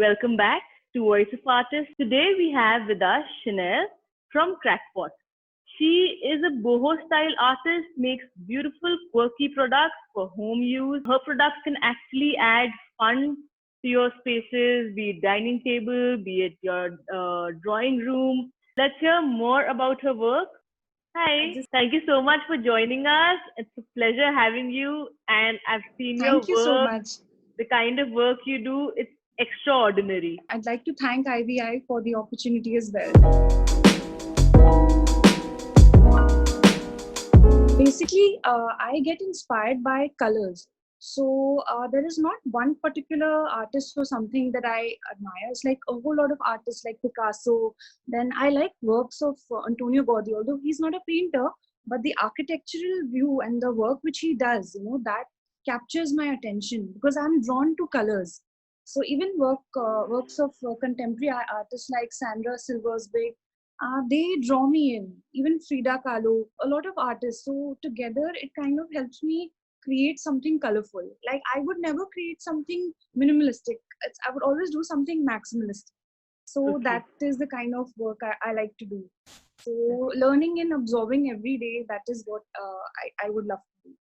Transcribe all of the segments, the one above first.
welcome back to Voice of Artist. Today we have with us Chynelle from CrackPot. She is a boho style artist, makes beautiful quirky products for home use. Her products can actually add fun to your spaces, be it dining table, be it your drawing room. Let's hear more about her work. Hi, thank you so much for joining us. It's a pleasure having you, and I've seen your Thank you so work. much. The kind of work you do, it's extraordinary. I'd like to thank IVEI for the opportunity as well. Basically, I get inspired by colors. So there is not one particular artist or something that I admire. It's like a whole lot of artists like Picasso. Then I like works of Antonio Gaudi, although he's not a painter, but the architectural view and the work which he does, that captures my attention because I'm drawn to colors. So even works of contemporary artists like Sandra Silversberg, they draw me in. Even Frida Kahlo, a lot of artists. So together, it kind of helps me create something colorful. Like I would never create something minimalistic. I would always do something maximalist. So that is the kind of work I like to do. So learning and absorbing every day, that is what I would love to do.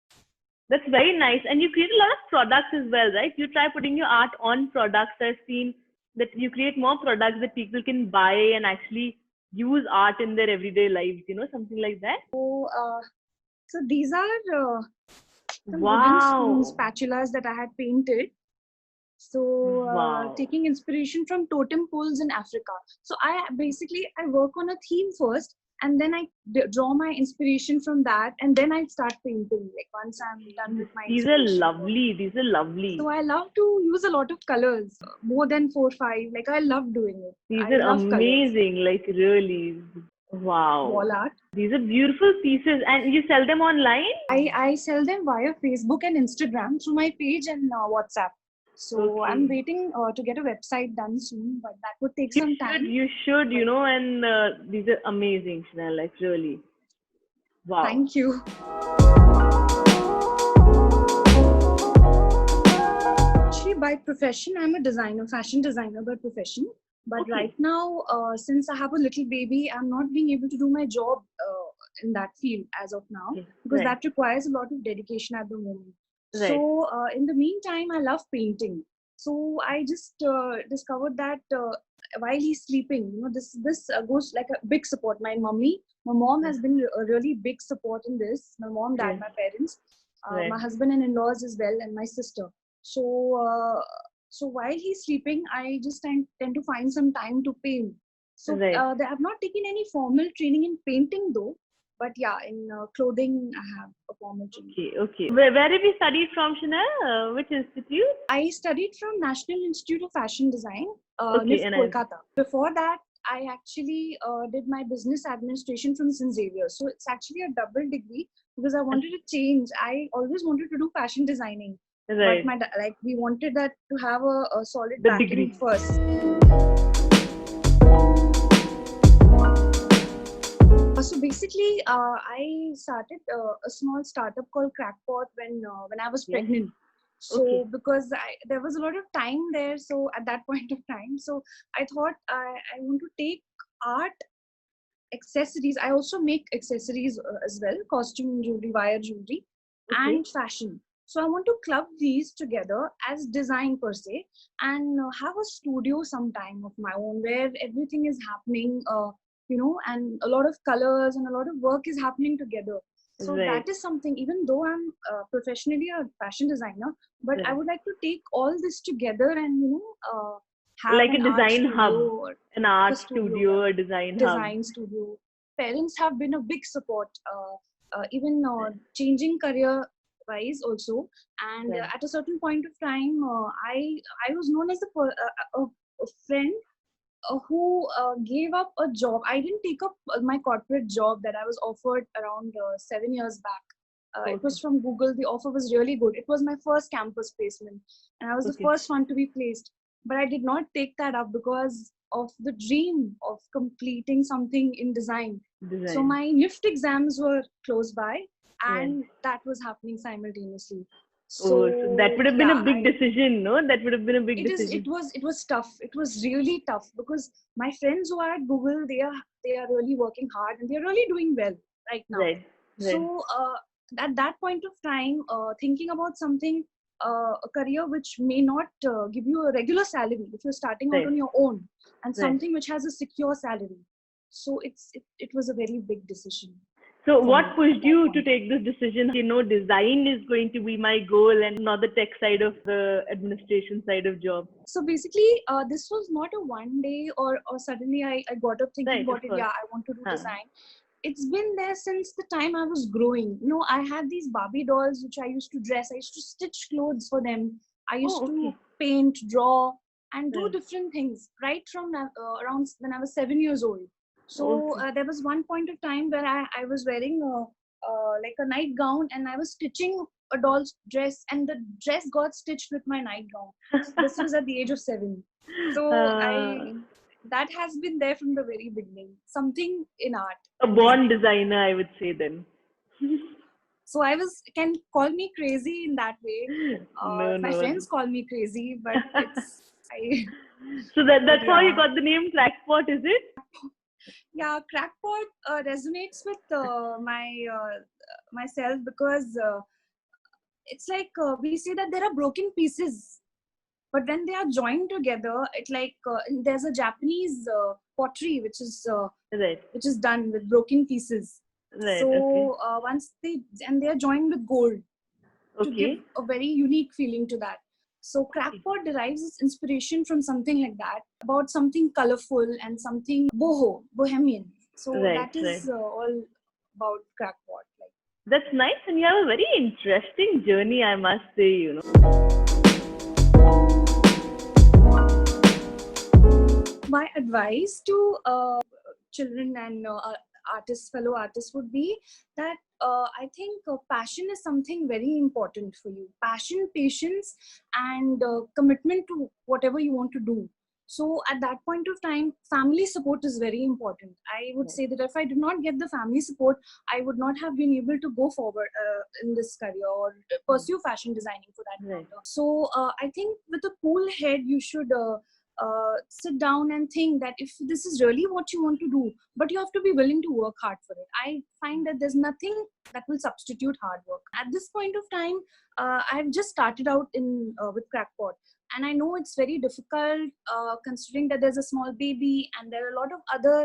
That's very nice. And you create a lot of products as well, right? You try putting your art on products. I've seen that you create more products that people can buy and actually use art in their everyday lives, something like that. So these are some wooden spoons, spatulas that I had painted. So taking inspiration from totem poles in Africa. So I work on a theme first, and then I draw my inspiration from that, and then I start painting. Like once I'm done with my These are lovely. So I love to use a lot of colors, more than 4 or 5. Like I love doing it. These are amazing, colors. Like really. Wow. Wall art. These are beautiful pieces, and you sell them online? I sell them via Facebook and Instagram through my page and WhatsApp. So I'm waiting to get a website done soon, but that would take some time. You should, and these are amazing, Chynelle, like really. Wow. Thank you. Actually, by profession, I'm a designer, fashion designer by profession. But right now, since I have a little baby, I'm not being able to do my job in that field as of now, because that requires a lot of dedication at the moment. Right. So in the meantime, I love painting. So I just discovered that while he's sleeping, this goes like a big support. My mom has been a really big support in this. My mom, dad, my parents, my husband and in-laws as well, and my sister. So while he's sleeping, I just tend to find some time to paint. So I have not taken any formal training in painting though. But yeah, in clothing, I have a formal training. Okay. Where have you studied from, Chynelle? Which institute? I studied from National Institute of Fashion Design, in Kolkata. Before that, I actually did my business administration from St. Xavier. So it's actually a double degree because I wanted to change. I always wanted to do fashion designing. Right. But we wanted that to have a solid degree first. So basically, I started a small startup called CrackPot when I was pregnant. So because there was a lot of time there, so at that point of time, so I thought I want to take art accessories. I also make accessories as well, costume jewelry, wire jewelry, and fashion. So I want to club these together as design per se, and have a studio sometime of my own where everything is happening. And a lot of colors and a lot of work is happening together. So that is something, even though I'm professionally a fashion designer, but I would like to take all this together and, have like an a design hub, an art studio, a design studio. Parents have been a big support, even changing career wise also. And at a certain point of time, I was known as a friend who gave up a job. I didn't take up my corporate job that I was offered around 7 years back. It was from Google. The offer was really good. It was my first campus placement, and I was the first one to be placed. But I did not take that up because of the dream of completing something in design. So my NIFT exams were close by, and that was happening simultaneously. Oh, so So that would have been yeah, a big decision, no? That would have been a big decision. it was tough. It was really tough because my friends who are at Google, they are really working hard and they're really doing well right now. Right, right, So at that point of time, thinking about something, a career which may not give you a regular salary if you're starting out right, on your own, and right. something which has a secure salary. So it was a very big decision So for what me at pushed that you to point. take this decision? Design is going to be my goal and not the tech side of the administration side of job. So basically, this was not a one day or suddenly I got up thinking Right, of about it. course. Yeah, I want to do Huh. design. It's been there since the time I was growing. I had these Barbie dolls which I used to dress. I used to stitch clothes for them. I used Oh, okay. to paint, draw, and do Right. different things right from around when I was 7 years old. So Okay. there was one point of time where I was wearing like a nightgown and I was stitching a doll's dress, and the dress got stitched with my nightgown. This was at the age of 7. So uh, that has been there from the very beginning. Something in art a and born design. designer, I would say then. So can call me crazy in that way. No, My no. friends call me crazy, but it's I. So But that's how you yeah, got the name Crackpot, is it? yeah. Crackpot resonates with myself because it's like we say that there are broken pieces, but when they are joined together, it like there's a Japanese pottery Right, which is done with broken pieces. right, okay, So once they are joined with gold to give okay, a very unique feeling to that. So okay. Crackpot derives its inspiration from something like that, about something colorful and something bohemian. So Right, that right. is all about Crackpot. Like That's nice, and you have a very interesting journey, I must say. my advice to children and fellow artists would be that I think passion is something very important for you. Passion, patience, and commitment to whatever you want to do. So at that point of time, family support is very important. I would Right. say that if I did not get the family support, I would not have been able to go forward in this career or pursue fashion designing for that Right. matter. So I think with a cool head, you should sit down and think that if this is really what you want to do, but you have to be willing to work hard for it. I find that there's nothing that will substitute hard work. At this point of time, I've just started out in with Crackpot, and I know it's very difficult considering that there's a small baby and there are a lot of other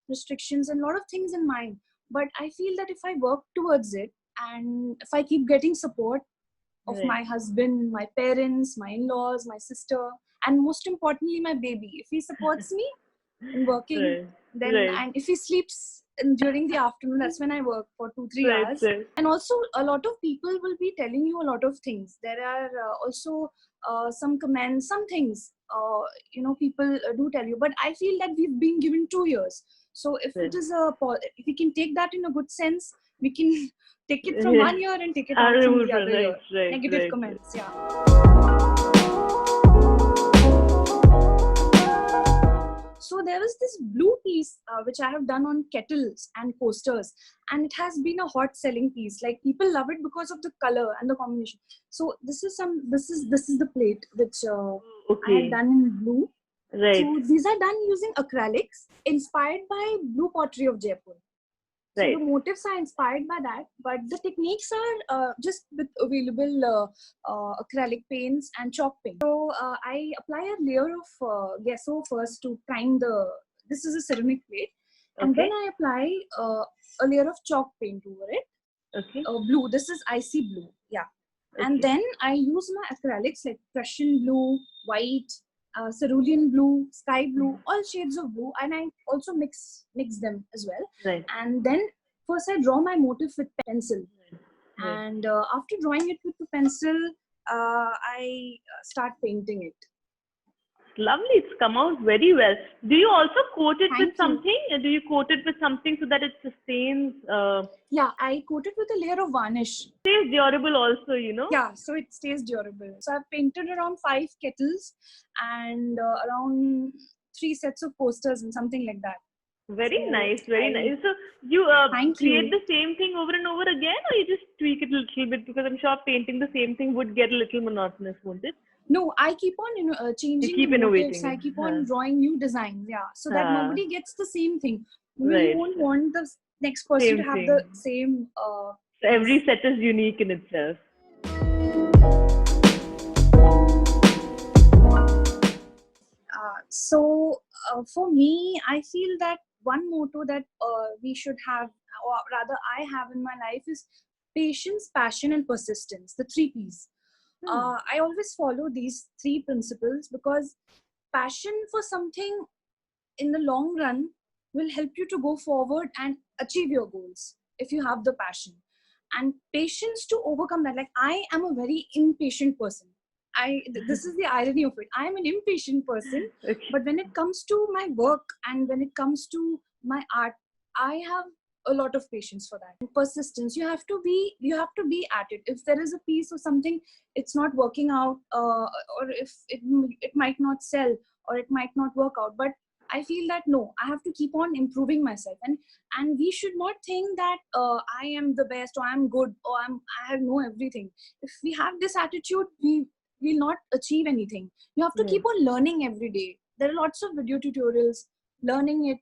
restrictions and a lot of things in mind. But I feel that if I work towards it and if I keep getting support of Right. my husband, my parents, my in-laws, my sister, and most importantly, my baby. If he supports me in working, Right. then Right. and if he sleeps during the afternoon, that's when I work for 2-3 Right. hours. Right. And also, a lot of people will be telling you a lot of things. There are also some comments, some things. People do tell you, but I feel that we've been given 2 years. So Right. if we can take that in a good sense, we can take it from Yeah. one year and take it I out from remove the other right. year. Right. Negative Right. Right. comments, yeah. So there was this blue piece which I have done on kettles and coasters, and it has been a hot selling piece. Like people love it because of the color and the combination. So this is the plate which I had Okay. done in blue. Right. So these are done using acrylics inspired by blue pottery of Jaipur. So the Right. motifs are inspired by that, but the techniques are just with available acrylic paints and chalk paint. So I apply a layer of gesso first to prime this is a ceramic plate. And then Okay. I apply a layer of chalk paint over it, Okay. blue. This is icy blue, yeah. And Okay. then I use my acrylics like Prussian blue, white, cerulean blue, sky blue, all shades of blue, and I also mix them as well. Right. And then first I draw my motif with pencil, Right. and after drawing it with the pencil, I start painting it. Lovely. It's come out very well. Do you also coat it with Thank you. something? Do you coat it with something so that it sustains, Yeah, I coat it with a layer of varnish. stays durable also? Yeah, so it stays durable. So I've painted around 5 kettles and around 3 sets of posters and something like that. Very So nice, very I nice. So you thank create you. the same thing over and over again, or you just tweak tweak it a little bit? Because I'm sure painting the same thing would get a little monotonous, won't it? No, I keep on You changing keep the motifs. innovating I it. keep on drawing new designs. Yeah, so that Huh. nobody gets the same thing. Right. You won't want the next person Same to have thing. the same. So every set is unique in itself. So for me, I feel that one motto that we should have, or rather I have in my life, is patience, passion, and persistence. The 3 P's. I always follow these 3 principles because passion for something in the long run will help you to go forward and achieve your goals if you have the passion, and patience to overcome that. Like, I am a very impatient person. This is the irony of it. I am an impatient person, Okay. but when it comes to my work and when it comes to my art, I have a lot of patience for that. And persistence, you have to be at it. If there is a piece or something, it's not working out, or if it might not sell, or it might not work out, but I feel that no, I have to keep on improving myself, and we should not think that I am the best, or I'm good, or I know everything. If we have this attitude, we will not achieve anything. You have to keep on learning every day. There are lots of video tutorials, learning it,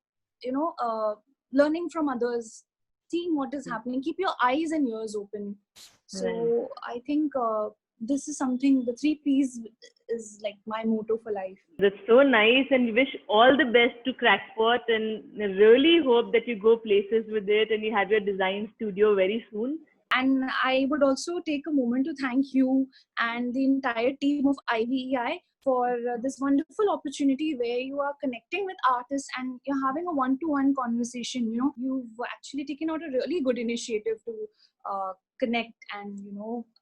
learning from others, seeing what is happening. Keep your eyes and ears open. So I think this is something, the 3 P's is like my motto for life. That's so nice, and we wish all the best to CrackPot, and really hope that you go places with it and you have your design studio very soon. And I would also take a moment to thank you and the entire team of IVEI for this wonderful opportunity where you are connecting with artists and you're having a one-to-one conversation. You've actually taken out a really good initiative to connect and,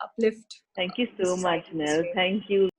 uplift. Thank you so much, Nell. Thank you.